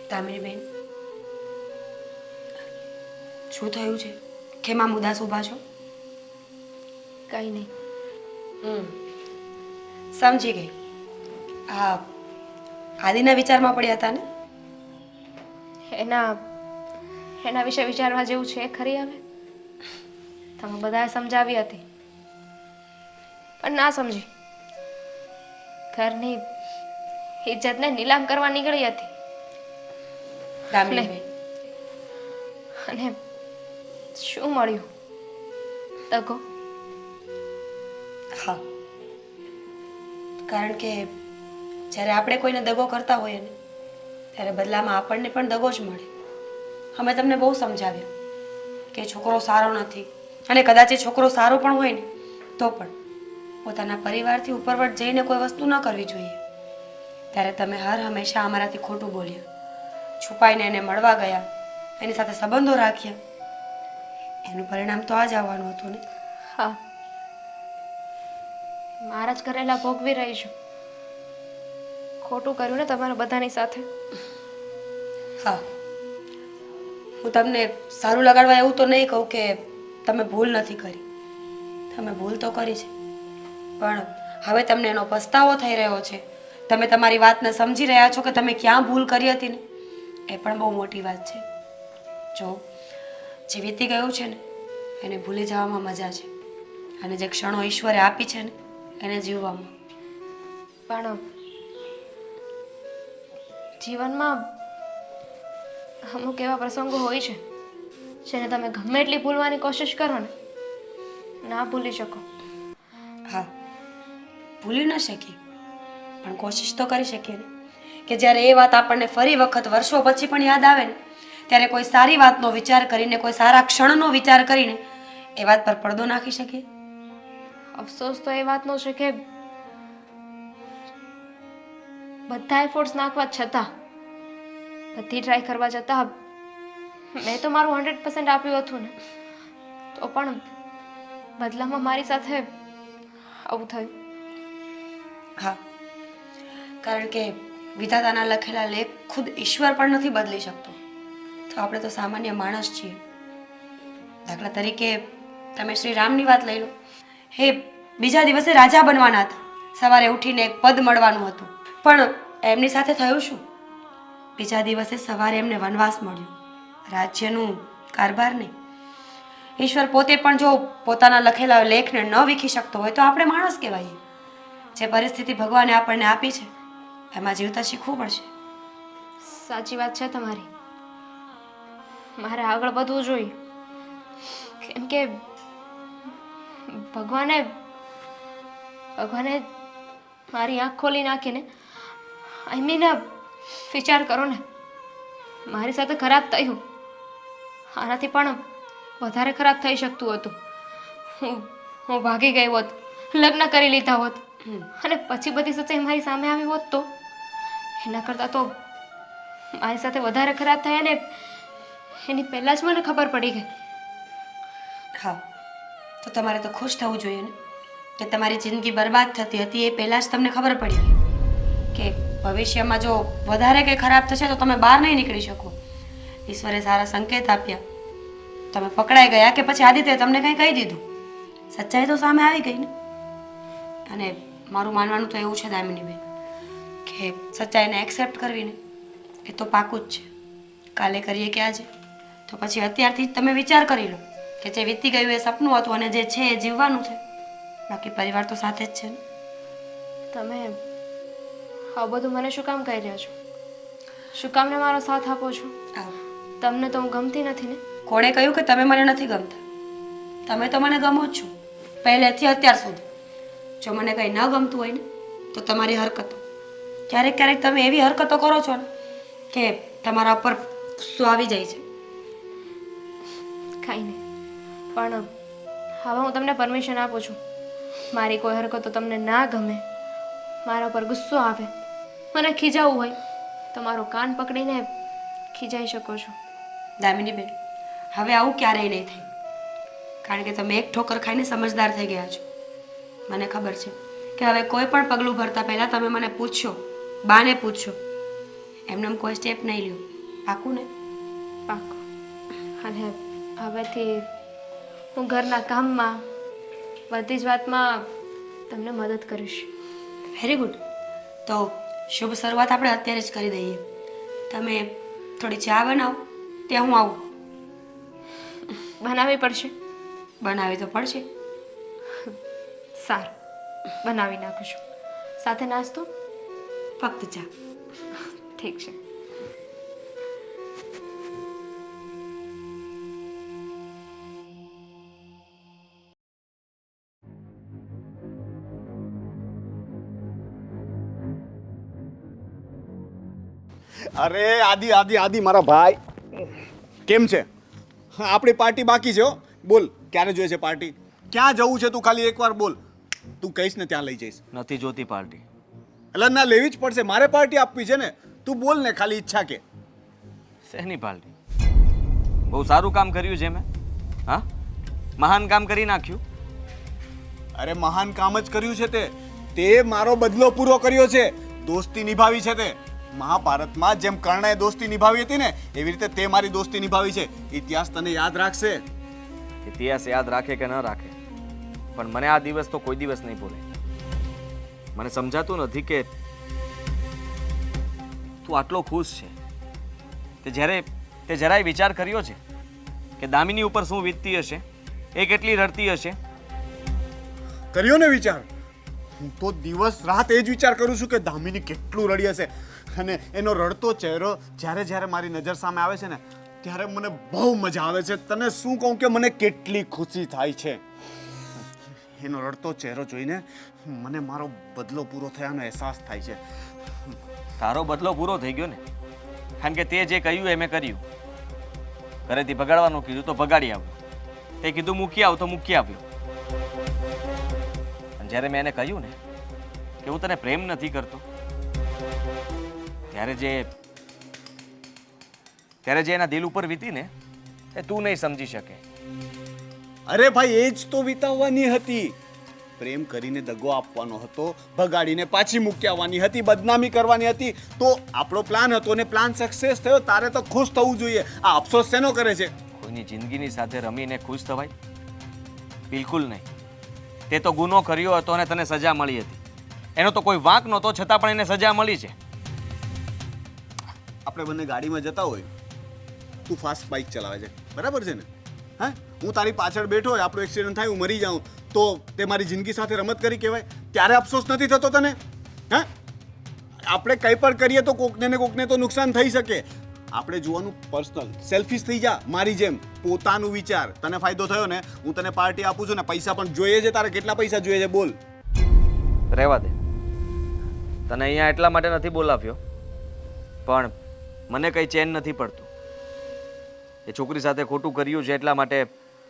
દામિનીબેન, શું થયું છે? કેમ આમ ઉદાસ ઊભા છો? કંઈ નહીં. સમજી ગઈ. હા, આદિના વિચારમાં પડ્યા હતા ને? એના એના વિશે વિચારવા જેવું છે ખરી? હવે તમે બધાએ સમજાવી હતી પણ ના સમજી. ઘરની ઇજ્જતને નીલામ કરવા નીકળી હતી. દામિનીબેન, અને શું મળ્યું? દગો. હા, કારણ કે જ્યારે આપણે કોઈને દગો કરતા હોઈએ ને ત્યારે બદલામાં આપણને પણ દગો જ મળે. અમે તમને બહુ સમજાવ્યા કે છોકરો સારો નથી, અને કદાચ એ છોકરો સારો પણ હોય ને તો પણ પોતાના પરિવારથી ઉપરવટ જઈને કોઈ વસ્તુ ન કરવી જોઈએ. ત્યારે તમે હર હંમેશા અમારાથી ખોટું બોલ્યા, છુપાઈને એને મળવા ગયા, એની સાથે સંબંધો રાખ્યા. એનું પરિણામ તો આ જ આવવાનું હતું ને? હા, મારા જ કરેલા ભોગવી રહી છું. ખોટું કર્યું ને તમારા બધાની સાથે. હા, હું તમને સારું લગાડવા એવું તો નહીં કહું કે તમે ભૂલ નથી કરી. તમે ભૂલ તો કરી છે, પણ હવે તમને એનો પસ્તાવો થઈ રહ્યો છે. તમે તમારી વાતને સમજી રહ્યા છો કે તમે ક્યાં ભૂલ કરી હતી ને, એ પણ બહુ મોટી વાત છે. જો જે વીતી ગયું છે ને એને ભૂલી જવામાં મજા છે, અને જે ક્ષણો ઈશ્વરે આપી છે ને એને જીવવામાં. પણ જીવનમાં અમુક એવા પ્રસંગો હોય છે જેને તમે ગમે એટલી ભૂલવાની કોશિશ કરો ને, ના ભૂલી શકો. હા, ભૂલી ન શકીએ પણ કોશિશ તો કરી શકીએ ને, કે જ્યારે એ વાત આપણને ફરી વખત વર્ષો પછી પણ યાદ આવે ને ત્યારે કોઈ સારી વાતનો વિચાર કરીને, કોઈ સારા ક્ષણનો વિચાર કરીને એ વાત પર પડદો નાખી શકીએ. અફસોસ તો એ વાતનો છે કે બધા એફર્ટ્સ નાખવા છતાં, બધી ટ્રાય કરવા છતાં મેં તો મારું 100% આપ્યું હતું ને, તો પણ બદલામાં મારી સાથે આવું થયું. હા, કારણ કે વિધાતાના લખેલા લેખ ખુદ ઈશ્વર પણ નથી બદલી શકતો, તો આપણે તો સામાન્ય માણસ છીએ. દાખલા તરીકે તમે શ્રી રામની વાત લઈ લો. એ બીજા દિવસે રાજા બનવાના હતા, સવારે ઉઠીને એક પદ મળવાનું હતું, પણ એમની સાથે થયું શું? બીજા દિવસે સવારે એમને વનવાસ મળ્યો, રાજ્યનું કારભાર નહીં. ઈશ્વર પોતે પણ જો પોતાના લખેલા લેખને ન વીખી શકતો હોય તો આપણે માણસ કહેવાય. જે પરિસ્થિતિ ભગવાને આપણને આપી છે એમાં જીવતા શીખવું પડશે. સાચી વાત છે તમારી. મારે આગળ વધવું જોઈએ, કેમ કે ભગવાને મારી આંખ ખોલી નાખીને, આઈ મીન વિચાર કરો ને, મારી સાથે ખરાબ થયું. આનાથી પણ વધારે ખરાબ થઈ શકતું હતું. હું ભાગી ગઈ હોત, લગ્ન કરી લીધા હોત, અને પછી બધી સચ્ચાઈ મારી સામે આવી હોત તો એના કરતાં તો મારી સાથે વધારે ખરાબ થયા ને એની પહેલાં જ મને ખબર પડી ગઈ. હા, તો તમારે તો ખુશ થવું જોઈએ ને, કે તમારી જિંદગી બરબાદ થતી હતી એ પહેલાં જ તમને ખબર પડી ગઈ કે ભવિષ્યમાં જો વધારે કંઈ ખરાબ થશે તો તમે બહાર નહીં નીકળી શકો. ઈશ્વરે સારા સંકેત આપ્યા, તમે પકડાઈ ગયા કે પછી આદિત્યએ તમને કંઈ કહી દીધું? સચ્ચાઈ તો સામે આવી ગઈ ને. અને મારું માનવાનું તો એવું છે દામિનીબેન કે સચ્ચાઈને એક્સેપ્ટ કરવી ને એ તો પાકું જ છે. કાલે કરીએ કે આજે, તો પછી અત્યારથી જ તમે વિચાર કરી લો કે જે વીતી ગયું એ સપનું હતું અને જે છે એ જીવવાનું છે. બાકી પરિવાર તો સાથે જ છે ને. તમે આવું બધું મને શું કામ કહી રહ્યા છો? શું કામને મારો સાથ આપો છો? તમને તો હું ગમતી નથી ને? કોણે કહ્યું કે તમે મને નથી ગમતા? તમે તો મને ગમો જ છો, પહેલેથી અત્યાર સુધી. જો મને કંઈ ન ગમતું હોય ને તો તમારી હરકતો, ક્યારેક ક્યારેક તમે એવી હરકતો કરો છો ને કે તમારા ઉપર ગુસ્સો આવી જાય છે. કાંઈ નહીં, પણ હવે હું તમને પરમિશન આપું છું. મારી કોઈ હરકતો તમને ના ગમે, મારા ઉપર ગુસ્સો આવે, મને ખીજાવું હોય તો મારો કાન પકડીને ખીજાઈ શકો છો. દામિનીબેન, હવે આવું ક્યારેય નહીં થાય, કારણ કે તમે એક ઠોકર ખાઈને સમજદાર થઈ ગયા છો. મને ખબર છે કે હવે કોઈ પણ પગલું ભરતા પહેલાં તમે મને પૂછશો, બાને પૂછશો, એમને કોઈ સ્ટેપ નહીં લ્યો. પાકું ને? પાક્કું. અને હવેથી હું ઘરના કામમાં બધી જ વાતમાં તમને મદદ કરીશ. Very good. તો શુભ શરૂઆત આપણે અત્યારે જ કરી દઈએ. તમે થોડી ચા બનાવો, ત્યાં હું આવું. બનાવવી પડશે. બનાવી તો પડશે. સારું, બનાવી નાખું છું. સાથે નાસ્તો? ફક્ત ચા. ઠીક છે. અરે આદિ આદિ આદિ મારા ભાઈ કેમ છે? હા, આપણી પાર્ટી બાકી છે હો. બોલ ક્યારે જોઈએ છે પાર્ટી? ક્યાં જવું છે તું ખાલી એકવાર બોલ. તું કહીશ ને ત્યાં લઈ જઈશ. નથી જોતી પાર્ટી. એટલે ના લેવી જ પડશે, મારે પાર્ટી આપવી છે ને. તું બોલ ને ખાલી ઈચ્છા કે. શેની પાર્ટી? બહુ સારું કામ કર્યું છે મેં. હા, મહાન કામ કરી નાખ્યું. અરે મહાન કામ જ કર્યું છે તે મારો બદલો પૂરો કર્યો છે. દોસ્તી નિભાવી છે તે. મહાભારતમાં જેમ કર્ણએ દોસ્તી નિભાવી હતી ને એવી રીતે તે મારી દોસ્તી નિભાવી છે. ઇતિહાસ તને યાદ રાખશે. ઇતિહાસ યાદ રાખે કે ન રાખે, પણ મને આ દિવસ તો કોઈ દિવસ નહીં ભૂલે. મને સમજાતું નથી કે તું આટલો ખુશ છે. તે જરાય વિચાર કર્યો છે કે દામિની ઉપર શું વીતતી હશે, એ કેટલી રડતી હશે? કર્યો ને વિચાર. હું તો દિવસ રાત એ જ વિચાર કરું છું કે દામિની કેટલું રડી હશે. અને એનો રડતો ચહેરો જ્યારે જ્યારે મારી નજર સામે આવે છે ને ત્યારે મને બહુ મજા આવે છે. તને શું કહું કે મને કેટલી ખુશી થાય છે. એનો રડતો ચહેરો જોઈને મને મારો બદલો પૂરો થયાનો અહેસાસ થાય છે. તારો બદલો પૂરો થઈ ગયો ને, કારણ કે તે જે કહ્યું એ મેં કર્યું. ઘરેથી ભગાડવાનું કીધું તો ભગાડી આવ્યો, તે કીધું મૂકી આવ તો મૂકી આવ્યો. અને જ્યારે મેં એને કહ્યું ને કે હું તને પ્રેમ નથી કરતો, ત્યારે જે એના દિલ ઉપર વીતી ને એ તું નહીં સમજી શકે. અરે ભાઈ એ જ તો વિતાવવાની હતી. પ્રેમ કરીને દગો આપવાનો હતો, ભગાડીને પાછી મૂકી આવવાની હતી, બદનામી કરવાની હતી. તો આપણો પ્લાન હતો ને પ્લાન સક્સેસ થયો. તારે તો ખુશ થવું જોઈએ. આ અફસોસ શેનો કરે છે? કોઈની જિંદગીની સાથે રમીને ખુશ થવાય? બિલકુલ નહીં. તે તો ગુનો કર્યો હતો અને તને સજા મળી હતી. એનો તો કોઈ વાંક નહોતો, છતાં પણ એને સજા મળી છે. આપણે બંને ગાડીમાં જતા હોય, તું ફાસ્ટ બાઇક ચલાવે છે, બરાબર છે ને? હા, હું તારી પાછળ બેઠો હોય, આપણો એક્સિડન્ટ થાય, હું મરી જાઉં, તો તે મારી જિંદગી સાથે રમત કરી કહેવાય? ત્યારે અફસોસ નથી થતો તને? હા, આપણે કંઈ પણ કરીએ તો કોકને ને કોકને તો નુકસાન થઈ શકે. આપણે જોવાનું પર્સનલ. સેલ્ફિશ થઈ જા મારી જેમ. પોતાનું વિચાર. તને ફાયદો થયો ને, હું તને પાર્ટી આપું છું ને, પૈસા પણ જોઈએ છે. તારે કેટલા પૈસા જોઈએ છે બોલ. રહેવા દે. તને અહીંયા એટલા માટે નથી બોલાવ્યો, પણ મને કંઈ ચેન નથી પડતું. એ છોકરી સાથે ખોટું કર્યું છે એટલા માટે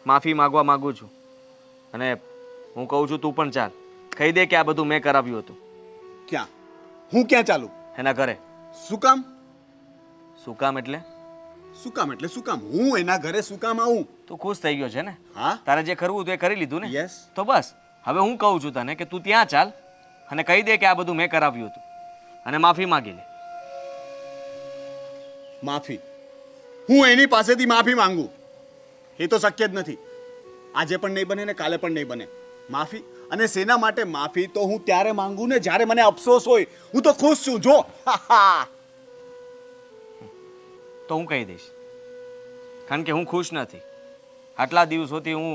માફી માંગવા માંગુ છું. અને હું કહું છું તું પણ ચાલ, કહી દે કે આ બધું મેં કરાવ્યું હતું. ક્યાં? હું ક્યાં ચાલું? એના ઘરે. શું કામ? શું કામ એટલે? શું કામ એટલે શું કામ? હું એના ઘરે શું કામ આવું? તું ખુશ થઈ ગયો છે ને? હા. તારે જે કરવું હતું એ કરી લીધું ને? યસ. તો બસ હવે હું કહું છું તને કે તું ત્યાં ચાલ અને કહી દે કે આ બધું મેં કરાવ્યું હતું અને માફી માંગી લે. માફી? હું એની પાસેથી માફી માંગુ? એ તો શક્ય જ નથી. આજે પણ નહીં બને ને કાલે પણ નહીં બને. માફી? અને શેના માટે માફી? તો હું ત્યારે માંગુ ને જ્યારે મને અફસોસ હોય. હું તો ખુશ છું જો. તો હું કહી દઈશ, કારણ કે હું ખુશ નથી. આટલા દિવસોથી હું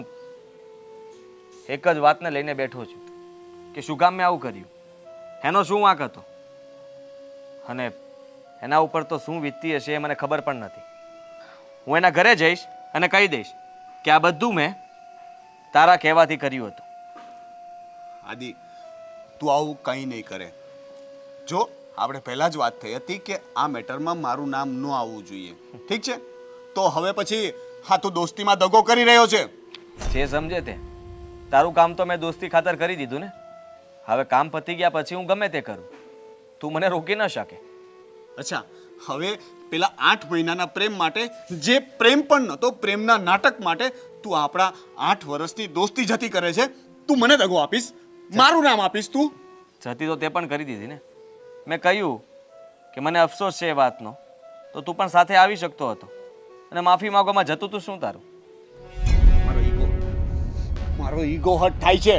એક જ વાતને લઈને બેઠો છું કે શું કામ મેં આવું કર્યું, એનો શું વાંક હતો, અને એના ઉપર તો શું વીતતી હશે એ મને ખબર પણ નથી. હું એના ઘરે જઈશ અને કહી દઈશ કે આ બધું મેં તારા કહેવાથી કર્યું હતું. આદિ, તું આવું કંઈ નહીં કરે. જો આપણે પહેલા જ વાત થઈ હતી કે આ મેટરમાં મારું નામ ન આવવું જોઈએ. ઠીક છે? તો હવે પછી હા, તું દોસ્તીમાં દગો કરી રહ્યો છે. જે સમજે તે. તારું કામ તો મેં દોસ્તી ખાતર કરી દીધું ને. હવે કામ પતી ગયા પછી હું ગમે તે કરું, તું મને રોકી ન શકે. અચ્છા, હવે પેલા 8 મહિનાના પ્રેમ માટે, જે પ્રેમ પણ નહોતો, પ્રેમના નાટક માટે તું આપણા 8 વર્ષની દોસ્તી જતી કરે છે. તું મને દગો આપીશ, મારું નામ આપીશ તું? જતી તો તે પણ કરી દીધી ને. મેં કહ્યું કે મને અફસોસ છે એ વાતનો, તો તું પણ સાથે આવી શકતો હતો અને માફી માંગવામાં જતું તું શું તારું? મારો ઈગો હર્ટ થાય છે.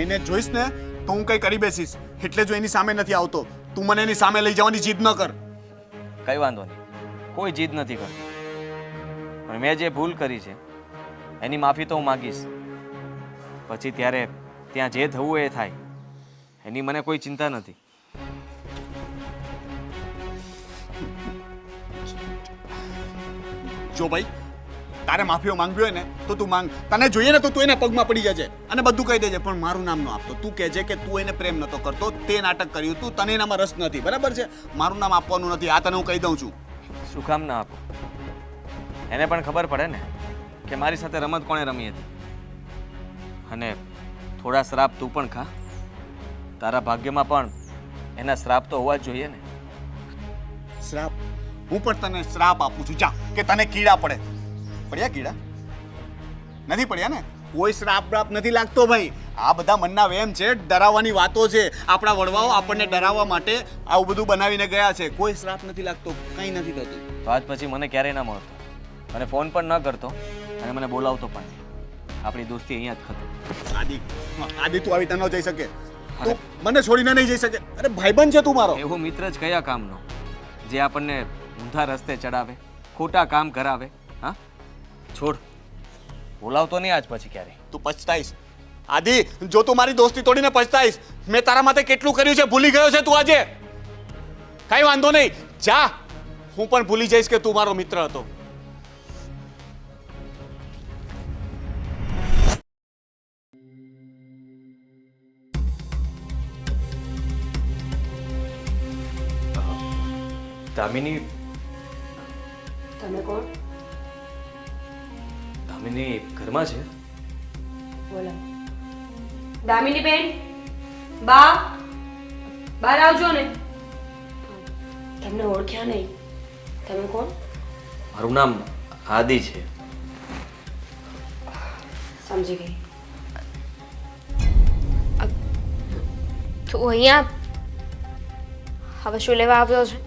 એને જોઈશ ને તો હું કંઈ કરી બેસીશ, એટલે જો એની સામે નથી આવતો. તું મને એની સામે લઈ જવાની જીદ ન કર. કંઈ વાંધો નહીં, કોઈ જીદ નથી કરતો. પણ મેં જે ભૂલ કરી છે એની માફી તો હું માગીશ. પછી ત્યારે ત્યાં જે થવું એ થાય, એની મને કોઈ ચિંતા નથી. જો ભાઈ, તારે માફીઓ માંગવી હોય ને તો તું માંગ. તને જોઈએ ને તો તું એના પગમાં પડી જજે અને બધું કહી દેજે, પણ મારું નામ ન આપતો. તું કહેજે કે તું એને પ્રેમ નતો કરતો, તે નાટક કર્યું તું, તને એનામાં રસ નથી, બરાબર છે? મારું નામ આપવાનું નથી, આ તને હું કહી દઉં છું. શું કામ ના આપો? એને પણ ખબર પડે ને કે મારી સાથે રમત કોણે રમી હતી. અને થોડા શ્રાપ તું પણ ખા. તારા ભાગ્યમાં પણ એના શ્રાપ તો હોવા જ જોઈએ ને. શ્રાપ? હું પણ તને શ્રાપ આપું છું. જા, કે તને કીડા પડે. પડ્યા કીડા? નથી પડ્યા ને? કોઈ શ્રાપ બ્રાપ નથી લાગતો ભાઈ. આ બધા મનના વહેમ છે, ડરાવવાની વાતો છે. આપણા વડવાઓ આપણને ડરાવવા માટે આવું બધું બનાવીને ગયા છે. કોઈ શ્રાપ નથી લાગતો, કંઈ નથી થતું. તો આજ પછી મને ક્યારેય ના મળતો, અને ફોન પણ ન કરતો, અને મને બોલાવતો પણ નહીં. આપણી દોસ્તી અહીંયા જ ખતમ. આદિ તું આવી રીતે ન જઈ શકે. તું મને છોડીને નહીં જઈ શકે. અરે ભાઈબંધ છે તું મારો. એવો મિત્ર જ કયા કામનો, જે આપણને ઊંધા રસ્તે ચડાવે, ખોટા કામ કરાવે? હા, છોડ, બોલાવતો નહીં આજ પછી ક્યારે. તું પછતાઈશ આદિ. જો તું મારી દોસ્તી તોડીને પછતાઈશ. મેં તારા માટે કેટલું કર્યું છે ભૂલી ગયો છે તું આજે. કઈ વાંધો નહીં, જા. હું પણ ભૂલી જઈશ કે તું મારો મિત્ર હતો. દામિની, તમે કોણ? દામિની ઘરમાં છે? બોલો. દામિની બેન, બા, બહાર આવજો ને. તમને ઓળખ્યા નહીં. તમે કોણ? મારું નામ આદિ છે. સમજી ગઈ. તું અહીંયા હવે શું લેવા આવ્યો છે?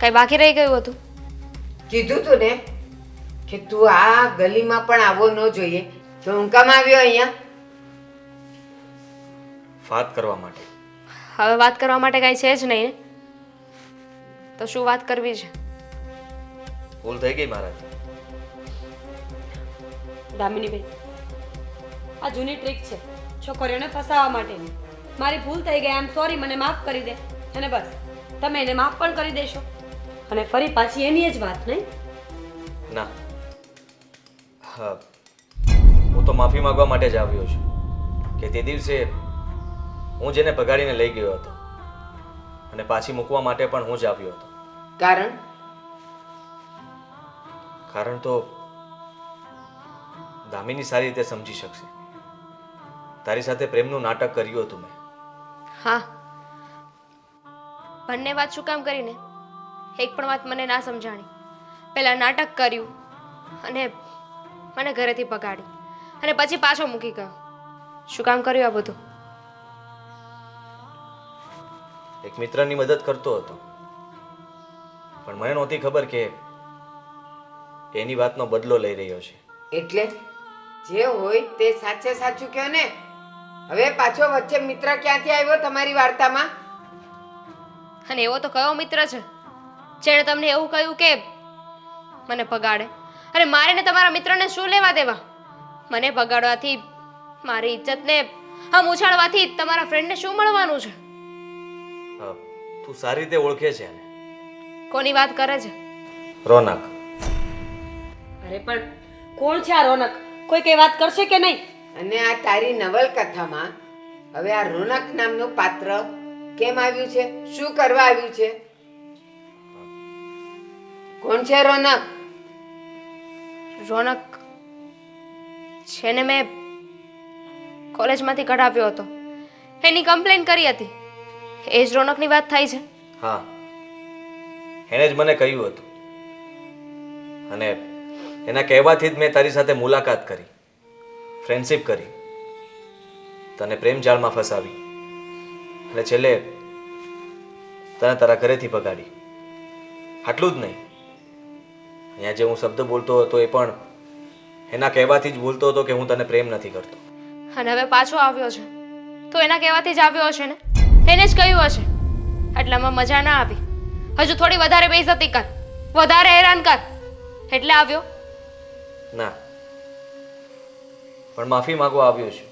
કઈ બાકી રહી ગયું હતું? કીધું તું ને કે તું આ ગલીમાં પણ આવવો ન જોઈએ, તો હું કામ આવ્યો અહીંયા? વાત કરવા માટે. હવે વાત કરવા માટે કાંઈ છે જ નહીં ને, તો શું વાત કરવી છે? ભૂલ થઈ ગઈ મારાથી. દામિની બેન, આ જૂની ટ્રીક છે છોકરીઓને ફસાવવા માટેની. મારી ભૂલ થઈ ગઈ, આઈ એમ સોરી, મને માફ કરી દે. અને બસ તમે એને માફ પણ કરી દેશો અને ફરી પાછી એની જ વાત, નહીં? ના, હા, હું તો માફી માંગવા માટે જ આવ્યો છું કે તે દિવસે હું જેને ભગાડીને લઈ ગયો હતો અને પાછી મૂકવા માટે પણ હું જ આવ્યો હતો. કારણ તો દામિની સારી રીતે સમજી શકશે. તારી સાથે પ્રેમનું નાટક કર્યું હતું મેં. હા, બંને વાત શું કામ કરીને? એક પણ વાત મને ના સમજાણી. પહેલા નાટક કર્યું અને મને ઘરેથી ભગાડી અને પછી પાછો મૂકી ગયો. શું કામ કર્યું આ બધું? એક મિત્રની મદદ કરતો હતો, પણ મને નહોતી ખબર કે એની વાતનો બદલો લઈ રહ્યો છે. એટલે જે હોય તે સાચે સાચું કહો ને. હવે પાછો વચ્ચે મિત્ર ક્યાંથી આવ્યો તમારી વાર્તામાં? અને એવો તો કયો મિત્ર છે જેણે તમને એવું કહ્યું કે મને ભગાડે? અને મારે ને તમારા મિત્રને શું લેવા દેવા? મને ભગાડવાથી, મારી ઇજ્જતને આમ ઉછાળવાથી તમારા ફ્રેન્ડને શું મળવાનું છે? હા, તું સારી રીતે ઓળખે છે એને. કોની વાત કરે છે? રોનક. અરે પણ કોણ છે આ રોનક? કોઈ કઈ વાત કરશે કે નહીં? અને આ તારી નવલકથામાં હવે આ રોનક નામનું પાત્ર કેમ આવ્યું છે? શું કરવા આવ્યું છે? કોણ છે રોનક? રોનક છે ને, મેં કોલેજમાંથી કઢાવ્યો હતો, એની કમ્પ્લેન કરી હતી. એ જ રોનકની વાત થાય છે? હા, એને જ મને કહ્યું હતું અને એના કહેવાથી જ મેં તારી સાથે મુલાકાત કરી, ફ્રેન્ડશિપ કરી, તને પ્રેમ જાળમાં ફસાવી અને છેલ્લે તને તારા ઘરેથી ભગાડી. આટલું જ નહીં, અહીંયા જે હું શબ્દ બોલતો હતો એ પણ એના કહેવાથી જ બોલતો હતો કે હું તને પ્રેમ નથી કરતો. અને હવે પાછો આવ્યો છે તો એના કહેવાથી જ આવ્યો હશે ને, એને જ કહ્યું હશે. એટલામાં મજા ના આવી. હજુ થોડી વધારે બેઇજ્જતી કર, વધારે હેરાન કર, એટલે આવ્યો. ના, પણ માફી માંગવા આવ્યો છું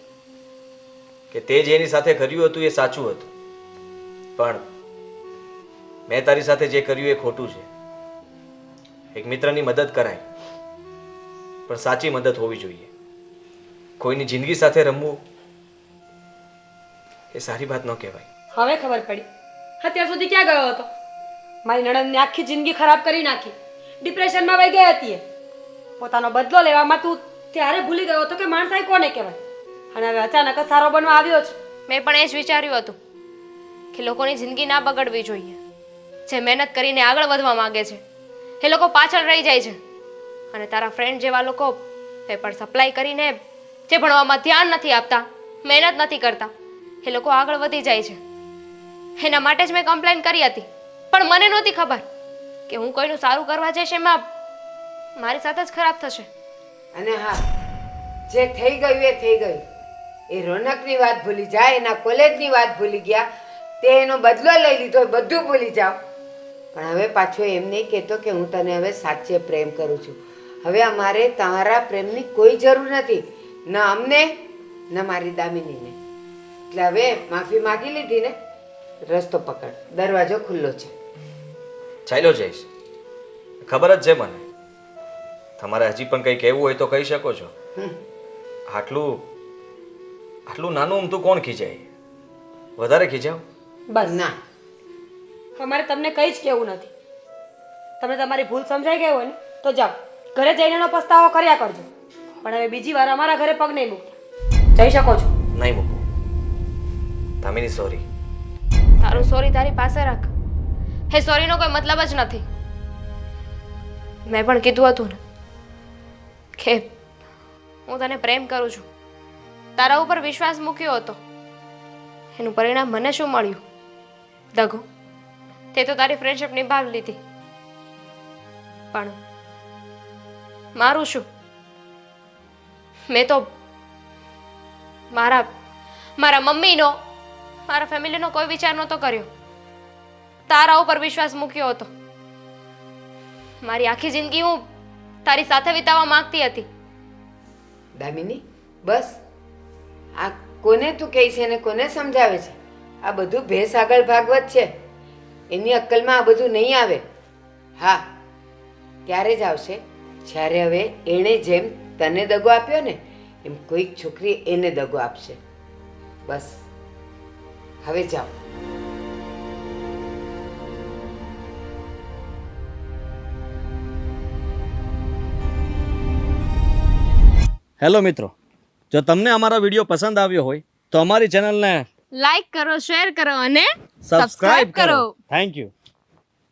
કે તે જે એની સાથે કર્યું હતું એ સાચું હતું, પણ મેં તારી સાથે જે કર્યું એ ખોટું છે. એક મિત્રની મદદ કરાય, પણ સાચી મદદ હોવી જોઈએ. કોઈની જિંદગી સાથે રમવું એ સારી વાત ન કહેવાય. હવે ખબર પડી. અત્યાર સુધી ક્યાં ગયો હતો? મારી નણંદની આખી જિંદગી ખરાબ કરી નાખી. ડિપ્રેશનમાં વહી ગઈ હતી એ. પોતાનો બદલો લેવામાં તું ત્યારે ભૂલી ગયો હતો કે માણસાઈ કોને કહેવાય. અને હવે અચાનક જ સારો બનવા આવ્યો છે. મેં પણ એ જ વિચાર્યું હતું કે લોકોની જિંદગી ના બગડવી જોઈએ. જે મહેનત કરીને આગળ વધવા માંગે છે એ લોકો પાછળ રહી જાય છે, અને તારા ફ્રેન્ડ જેવા લોકો પેપર સપ્લાય કરીને જે ભણવામાં ધ્યાન નથી આપતા, મહેનત નથી કરતા, એ લોકો આગળ વધી જાય છે. એના માટે જ મેં કમ્પ્લેન કરી હતી, પણ મને નહોતી ખબર કે હું કોઈનું સારું કરવા જઈશ એમાં મારી સાથે જ ખરાબ થશે. અને હા, જે થઈ ગયું એ થઈ ગયું. એ રોનકની વાત ભૂલી જાય, એના કોલેજની વાત ભૂલી ગયા, તે એનો બદલો લઈ લીધો, એ બધું ભૂલી જાઓ. પણ હવે પાછો એમ નહીં કહેતો કે હું તને હવે સાચે પ્રેમ કરું છું. હવે અમારે તમારા પ્રેમની કોઈ જરૂર નથી, ન અમને ન મારી દામિનીને. એટલે હવે માફી માગી લીધી ને, રસ્તો પકડ, દરવાજો ખુલ્લો છે. ચાલ્યો જઈશ, ખબર જ છે મને. તમારે હજી પણ કંઈ કહેવું હોય તો કહી શકો છો. આટલું આટલું નાનું અમથું કોણ ખીજાય? વધારે ખીજાવ? બસ ના, અમારે તમને કંઈ જ કહેવું નથી. તમને તમારી ભૂલ સમજાઈ ગઈ હોય ને તો જાઓ, ઘરે જઈને એનો પસ્તાવો કર્યા કરજો. પણ હવે બીજી વાર અમારા ઘરે પગ નહીં મૂકતા. જઈ શકો છો. નહીં મૂકું. દામિની, સોરી. તારું સોરી તારી પાસે રાખ. એ સોરીનો કોઈ મતલબ જ નથી. મેં પણ કીધું હતું ને કે હું તને પ્રેમ કરું છું, તારા ઉપર વિશ્વાસ મૂક્યો હતો. એનું પરિણામ મને શું મળ્યું? દગો. તે તો તારી ફ્રેન્ડશિપ નિભાવી લીધી, પણ મારું શું? મેં તો મારા મમ્મીનો, મારા ફેમિલીનો કોઈ વિચાર નહોતો કર્યો. તારા ઉપર વિશ્વાસ મૂક્યો હતો. મારી આખી જિંદગી હું તારી સાથે વિતાવવા માંગતી હતી. દામિની, બસ આ કોને તું કહે છે ને કોને સમજાવે છે? આ બધું ભેંસ આગળ ભાગવત છે. એની અક્કલમાં આ બધું નહીં આવે. હા, ત્યારે જ આવશે જ્યારે હવે એણે જેમ તને દગો આપ્યો ને એમ કોઈક છોકરી એને દગો આપશે. બસ હવે જાઓ. હેલો મિત્રો, જો તમને અમારો વિડીયો પસંદ આવ્યો હોય તો અમારી ચેનલને લાઈક કરો, શેર કરો અને સબસ્ક્રાઇબ કરો. Thank you.